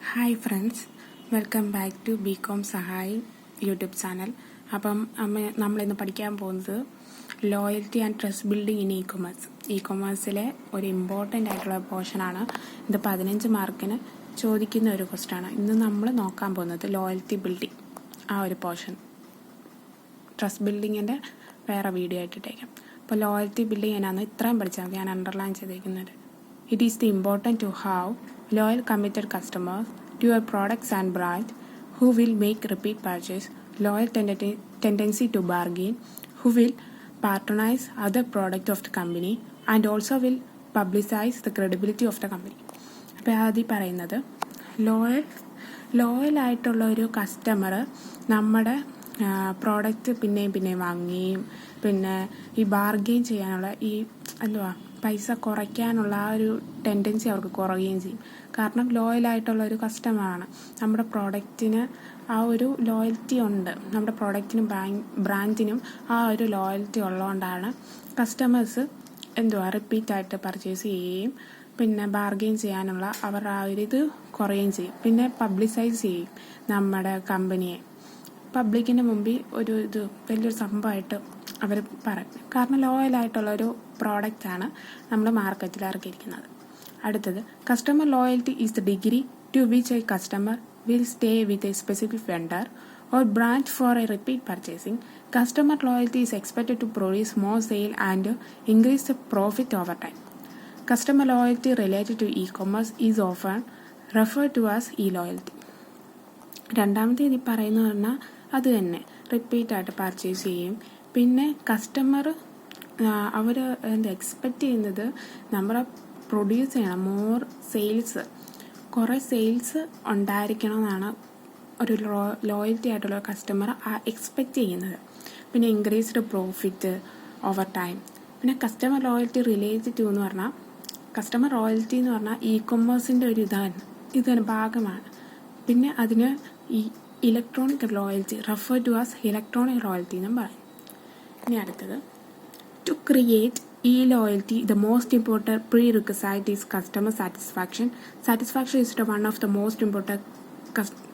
Hi friends, welcome back to B Com Sahay YouTube channel. അപ്പം നമ്മളിന്ന് പഠിക്കാൻ പോകുന്നത് loyalty and trust building in e കൊമേഴ്സിലെ ഒരു ഇമ്പോർട്ടൻ്റ് ആയിട്ടുള്ള പോർഷനാണ്. ഇത് 15 മാർക്കിന് ചോദിക്കുന്ന ഒരു ക്വസ്റ്റ്യനാണ്. ഇന്ന് നമ്മൾ നോക്കാൻ പോകുന്നത് ലോയൽറ്റി ബിൽഡിംഗ്, ആ ഒരു പോർഷൻ. ട്രസ്റ്റ് ബിൽഡിങ്ങിൻ്റെ വേറെ വീഡിയോ ആയിട്ടിട്ടേക്കാം. അപ്പോൾ ലോയൽറ്റി ബിൽഡിംഗ് എന്നാന്ന് ഇത്രയും പഠിച്ചാൽ മതി. ഞാൻ അണ്ടർലൈൻ ചെയ്തേക്കുന്നത്, it is the important to have loyal committed customers to your products and brand who will make repeat purchase, loyal tendency to bargain, who will patronize other product of the company and also will publicize the credibility of the company. അപ്പോൾ ആദ്യം പറയുന്നത് ലോയൽ ആയിട്ടുള്ള ഒരു customer നമ്മുടെ product പിന്നെയും വാങ്ങുകയും പിന്നെ ഈ ബാർഗെയിൻ ചെയ്യാനുള്ള പൈസ കുറയ്ക്കാനുള്ള ആ ഒരു ടെൻഡൻസി അവർക്ക് കുറയുകയും ചെയ്യും. കാരണം ലോയലായിട്ടുള്ള ഒരു കസ്റ്റമറാണ്. നമ്മുടെ പ്രോഡക്റ്റിന് ആ ഒരു ലോയൽറ്റി ഉണ്ട്. നമ്മുടെ പ്രോഡക്റ്റിനും ബ്രാൻഡിനും ആ ഒരു ലോയൽറ്റി ഉള്ളതുകൊണ്ടാണ് കസ്റ്റമേഴ്സ് റിപ്പീറ്റായിട്ട് പർച്ചേസ് ചെയ്യുകയും പിന്നെ ബാർഗെയിൻ ചെയ്യാനുള്ള അവരുടെ ആ ഒരു ഇത് കുറയുകയും ചെയ്യും. പിന്നെ പബ്ലിസൈസ് ചെയ്യും നമ്മുടെ കമ്പനിയെ. പബ്ലിക്കിൻ്റെ മുമ്പിൽ ഇത് വലിയൊരു സംഭവമായിട്ട് അവർ പറയും. കാരണം ലോയലായിട്ടുള്ളൊരു പ്രോഡക്റ്റാണ് നമ്മൾ മാർക്കറ്റിൽ ഇറക്കിയിരിക്കുന്നത്. അടുത്തത്, customer loyalty is the degree to which a customer will stay with a specific vendor or brand for a repeat purchasing. Customer loyalty is expected to produce more sale and increase the profit over time. Customer loyalty related to e-commerce is often referred to as e-loyalty. രണ്ടാമത്തെ ഇത് പറയുന്നത് പറഞ്ഞാൽ അത് തന്നെ റിപ്പീറ്റായിട്ട് purchase ചെയ്യും. പിന്നെ customer അവർ expect ചെയ്യുന്നത് നമ്മളെ പ്രൊഡ്യൂസ് ചെയ്യണം, മോർ സെയിൽസ്, കുറേ സെയിൽസ് ഉണ്ടായിരിക്കണമെന്നാണ് ഒരു ലോയൽറ്റി ആയിട്ടുള്ള കസ്റ്റമർ എക്സ്പെക്റ്റ് ചെയ്യുന്നത്. പിന്നെ ഇൻക്രീസ്ഡ് പ്രോഫിറ്റ് ഓവർ ടൈം. പിന്നെ കസ്റ്റമർ ലോയൽറ്റി റിലേറ്റഡ് ടു എന്ന് പറഞ്ഞാൽ കസ്റ്റമർ ലോയൽറ്റി എന്ന് പറഞ്ഞാൽ ഇ കൊമേഴ്സിൻ്റെ ഒരു ഇതാണ് ഭാഗമാണ്. പിന്നെ അതിന് ഈ electronic loyalty refer to as electronic loyalty എന്നും പറയും. ഇനി അടുത്തത്, to create e-loyalty, the most important prerequisite is customer satisfaction. Satisfaction is one of the most important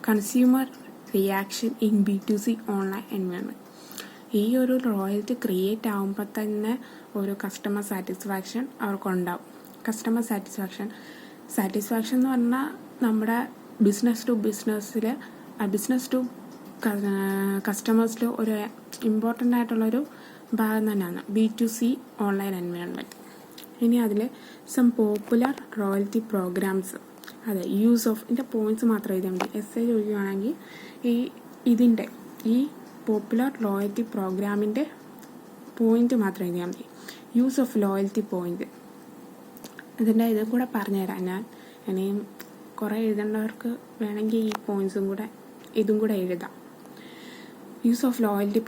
consumer reaction in B2C online environment. ഈ ഒരു ലോയൽറ്റി ക്രിയേറ്റ് ആകുമ്പോൾ തന്നെ ഒരു customer satisfaction അവർക്കുണ്ടാവും. Customer satisfaction എന്ന് പറഞ്ഞാൽ നമ്മുടെ ബിസിനസ് ടു കസ്റ്റമേഴ്സിൽ ഒരു important ആയിട്ടുള്ളൊരു ഭാഗം തന്നെയാണ് B2C ഓൺലൈൻ എൻവയോൺമെൻറ്റ്. ഇനി അതിൽ സം പോപ്പുലർ റോയൽറ്റി പ്രോഗ്രാംസ്, അതെ യൂസ് ഓഫ് ഇതിൻ്റെ പോയിന്റ്സ് മാത്രം എഴുതിയാൽ മതി. എസ്സേ ചോദിക്കുകയാണെങ്കിൽ ഈ പോപ്പുലർ ലോയൽറ്റി പ്രോഗ്രാമിൻ്റെ പോയിന്റ് മാത്രം എഴുതിയാൽ മതി. യൂസ് ഓഫ് ലോയൽറ്റി പോയിന്റ് ഇതിൻ്റെ ഇത് കൂടെ പറഞ്ഞുതരാം ഞാൻ. ഇനിയും കുറേ എഴുതേണ്ടവർക്ക് വേണമെങ്കിൽ ഈ ഇതും കൂടെ എഴുതാം. യൂസ് ഓഫ് ലോയൽറ്റി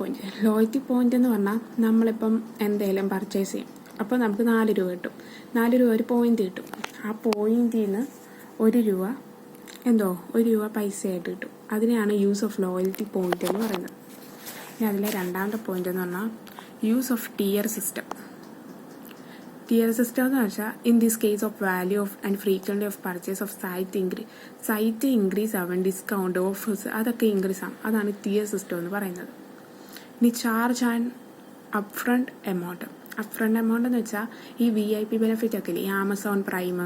പോയിന്റ് എന്ന് പറഞ്ഞാൽ നമ്മളിപ്പം എന്തെങ്കിലും പർച്ചേസ് ചെയ്യും. അപ്പോൾ നമുക്ക് 4 രൂപ കിട്ടും. 4 രൂപ ഒരു പോയിന്റ് കിട്ടും. ആ പോയിന്റിൽ നിന്ന് 1 രൂപ പൈസയായിട്ട് കിട്ടും. അതിനെയാണ് യൂസ് ഓഫ് ലോയൽറ്റി പോയിന്റ് എന്ന് പറയുന്നത്. ഇനി അതിലെ രണ്ടാമത്തെ പോയിന്റ് എന്ന് പറഞ്ഞാൽ യൂസ് ഓഫ് ടിയർ സിസ്റ്റം എന്ന് വെച്ചാൽ in this case of value of and frequency of purchase of site increase ആവാൻ ഡിസ്കൗണ്ട് ഓഫേഴ്സ് അതൊക്കെ ഇൻക്രീസ് ആവും. അതാണ് ടിയർ സിസ്റ്റം എന്ന് പറയുന്നത്. ഇനി ചാർജ് ആൻഡ് അപ്ഫ്രണ്ട് എമൗണ്ട് എന്ന് വെച്ചാൽ ഈ VIP ബെനിഫിറ്റ് ഒക്കെ ഇല്ലേ, ഈ ആമസോൺ പ്രൈം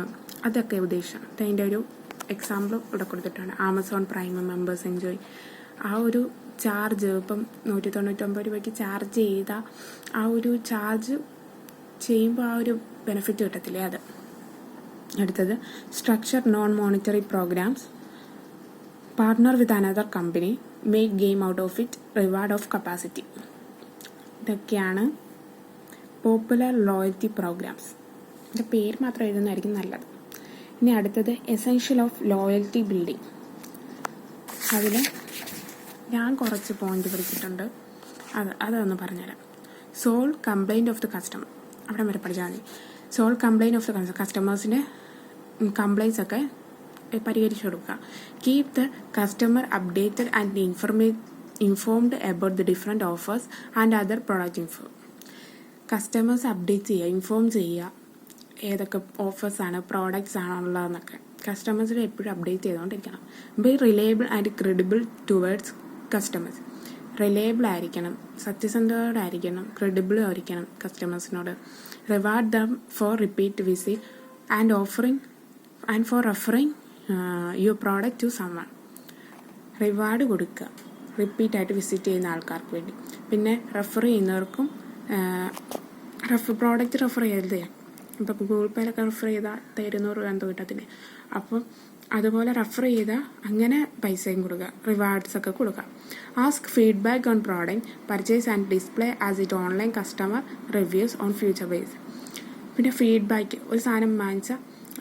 അതൊക്കെ ഉദ്ദേശം. അതിൻ്റെ ഒരു എക്സാമ്പിൾ ഇവിടെ കൊടുത്തിട്ടാണ്. ആമസോൺ പ്രൈം മെമ്പേഴ്സ് എൻജോയ് ആ ഒരു ചാർജ് ഇപ്പം 199 രൂപയ്ക്ക് ചാർജ് ചെയ്ത ആ ഒരു ചാർജ് ചെയ്യുമ്പോൾ ആ ഒരു ബെനിഫിറ്റ് കിട്ടത്തില്ലേ, അത്. അടുത്തത്, structure non monetary programmes, partner with another company, make game out of it, reward of capacity. ഇതൊക്കെയാണ് പോപ്പുലർ ലോയൽറ്റി പ്രോഗ്രാംസ്. ഇതിൻ്റെ പേര് മാത്രം എഴുതുന്നതായിരിക്കും നല്ലത്. ഇനി അടുത്തത്, എസെൻഷ്യൽ ഓഫ് ലോയൽറ്റി ബിൽഡിംഗ്. അതിൽ ഞാൻ കുറച്ച് പോയിന്റ് പഠിച്ചിട്ടുണ്ട്, അതൊന്ന് പറഞ്ഞുതരാം. Solve complaint of the customer, അവിടെ വരെ പഠിച്ചാൽ മതി. സോൾവ് കംപ്ലൈൻറ്റ് ഓഫ് ദ കസ്റ്റമേഴ്സിൻ്റെ കംപ്ലൈൻറ്റ്സ് ഒക്കെ പരിഹരിച്ചു കൊടുക്കുക. Keep the customer updated and informed about the different offers and other product customers update ചെയ്യുക, ഇൻഫോം ചെയ്യുക ഏതൊക്കെ ഓഫേഴ്സാണ് പ്രോഡക്റ്റ്സ് ആണോ ഉള്ളതെന്നൊക്കെ. കസ്റ്റമേഴ്സിനെ എപ്പോഴും അപ്ഡേറ്റ് ചെയ്തുകൊണ്ടിരിക്കണം. Be reliable and credible towards customers. Reliable ആയിരിക്കണം, സത്യസന്ധതയോടായിരിക്കണം, ക്രെഡിബിൾ ആയിരിക്കണം കസ്റ്റമേഴ്സിനോട്. Reward them for repeat visit and for referring your product to someone. Reward കൊടുക്കുക റിപ്പീറ്റായിട്ട് വിസിറ്റ് ചെയ്യുന്ന ആൾക്കാർക്ക് വേണ്ടി. പിന്നെ റെഫർ ചെയ്യുന്നവർക്കും പ്രോഡക്റ്റ് റെഫർ ചെയ്തേ, ഇപ്പം ഗൂഗിൾ പേയിലൊക്കെ റെഫർ ചെയ്താൽ 200 രൂപ എന്തോ കിട്ടത്തില്ലേ. അപ്പം അതുപോലെ റെഫർ ചെയ്താൽ അങ്ങനെ പൈസയും കൊടുക്കുക, റിവാർഡ്സ് ഒക്കെ കൊടുക്കുക. Ask feedback on product purchase and display as it online customer reviews on future base. പിന്നെ ഫീഡ്ബാക്ക്, ഒരു സാധനം വാങ്ങിച്ചാൽ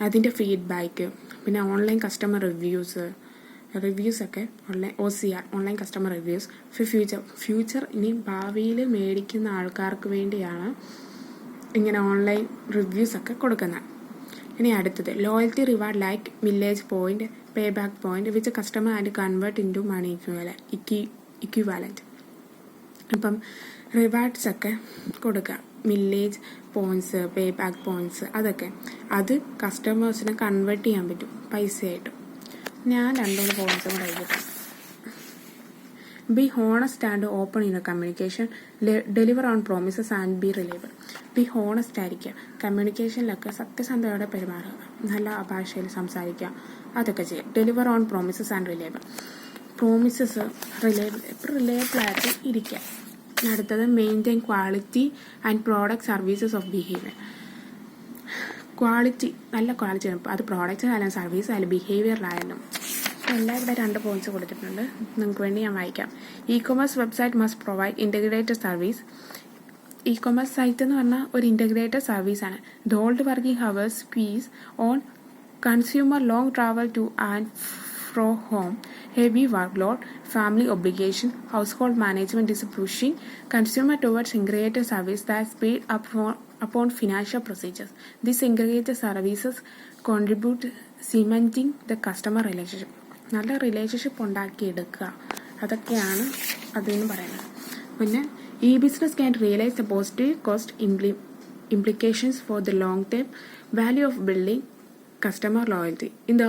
അതിൻ്റെ ഫീഡ്ബാക്ക്, പിന്നെ ഓൺലൈൻ കസ്റ്റമർ റിവ്യൂസൊക്കെ OCR online customer reviews future ഇനി ഭാവിയിൽ മേടിക്കുന്ന ആൾക്കാർക്ക് വേണ്ടിയാണ് ഇങ്ങനെ ഓൺലൈൻ റിവ്യൂസൊക്കെ കൊടുക്കുന്നത്. ഇനി അടുത്തത് loyalty reward like mileage point, pay back point which customer and convert into money equivalent. അപ്പം റിവാർഡ്സ് ഒക്കെ കൊടുക്കുക, mileage points, pay back points, അതൊക്കെ അത് കസ്റ്റമേഴ്സിനെ കൺവേർട്ട് ചെയ്യാൻ പറ്റും പൈസയായിട്ട്. ഞാൻ 2 പോയിന്റ്സും കൂടെ എഴുതിയിട്ടുണ്ട്. Be honest and open in communication, deliver on promises and B reliable. Be honest ആയിരിക്കുക, കമ്മ്യൂണിക്കേഷനിലൊക്കെ സത്യസന്ധതയോടെ പെരുമാറുക, നല്ല ഭാഷയിൽ സംസാരിക്കുക, അതൊക്കെ ചെയ്യുക. Deliver on promises and reliable. Promises reliable ആയിട്ട് ഇരിക്കുക. അടുത്തത് maintain quality and product services of behaviour. Quality, നല്ല ക്വാളിറ്റി, അത് പ്രോഡക്റ്റ് ആയാലും സർവീസ് ആയാലും ബിഹേവിയറിലായാലും എല്ലാം ഇവിടെ 2 പോയിന്റ്സ് കൊടുത്തിട്ടുണ്ട്. നിങ്ങൾക്ക് വേണ്ടി ഞാൻ വായിക്കാം. E-commerce website must provide integrated service. E-commerce site എന്ന് പറഞ്ഞാൽ ഒരു ഇൻ്റഗ്രേറ്റഡ് സർവീസാണ്. The old working hours squeeze on consumer, long travel to and fro home, heavy workload, family obligation, household management is pushing consumer towards integrated service that speed up upon financial procedures. These integrated services contribute cementing the customer relationship. നല്ല relationship ഉണ്ടാക്കിയെടുക്കുക, അതൊക്കെയാണ് അതെന്ന് പറയുന്നത്. പിന്നെ ഈ business can realise the positive cost implications for the long term value of building customer loyalty. In the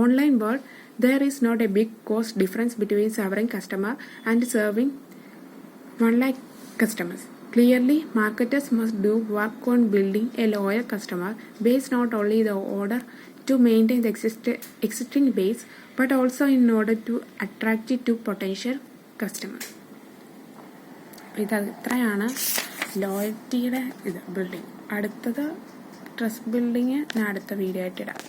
online world, there is not a big cost difference between serving customer and serving 1 lakh customers. Clearly, marketers must do work on building a loyal customer base, not only the order to maintain the existing base, but also in order to attract it to potential customers. ഇത്രയാണ് ലോയൽറ്റിയുടെ building. അടുത്തത് trust building ഞാൻ അടുത്ത video ആയിട്ട് ഇടാം.